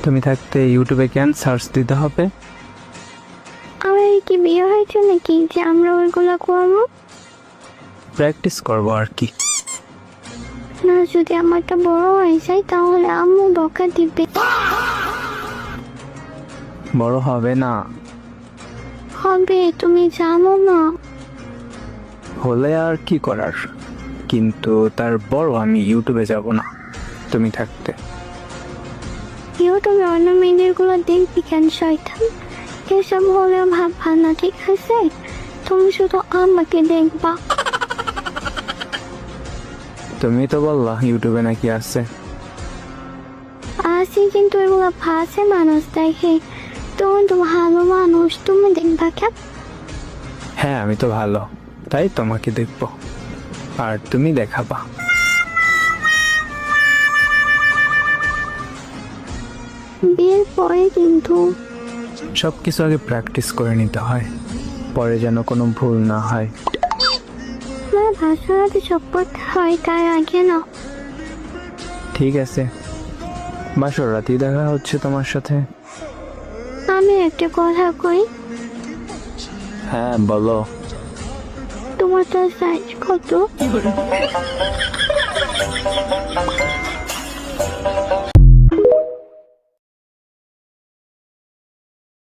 তুমি থাকতে ইউটিউবে কেন সার্চ দিতে হবে? আমার কি বিয়ে হয়েছে নাকি যে আমরা ওইগুলো করবো? প্র্যাকটিস করবো আর কি। না, যদি আমারটা বড় হয়ে যায় তাহলে আম্মু বকা দিবে। বড় হবে না। হবে, তুমি জানো না? হলে আর কি করার, কিন্তু তার বড় আমি ইউটিউবে যাব না তুমি থাকতে। ইউটিউবে অন্য মেয়েদের গুলো দেখবি কেন শয়তান? এসব হলেও ভাববা না, ঠিক আছে? তুমি শুধু আমাকে দেখবা। তুমি তো বললা ইউটিউবে নাকি আছে। আসি, কিন্তু এগুলো ফাঁসে মানুষ দেখে। তুমি তো ভালো মানুষ, তুমি দেখবা কেন? হ্যাঁ আমি তো ভালো, তাই তোমাকে দেখবো আর তুমি দেখাবা। বিয়ের পরে কিন্তু সবকিছু আগে প্র্যাকটিস করে নিতে হয়, পরে যেন কোনো ভুল না হয়। আমার ভাষার হাতে সব করতে হয়, তার আগে না। ঠিক আছে, বাসর রাতেই দেখা হচ্ছে তোমার সাথে। আমি একটা কথা কই, হ্যাঁ বলো। তোমারটা সাইজ কত?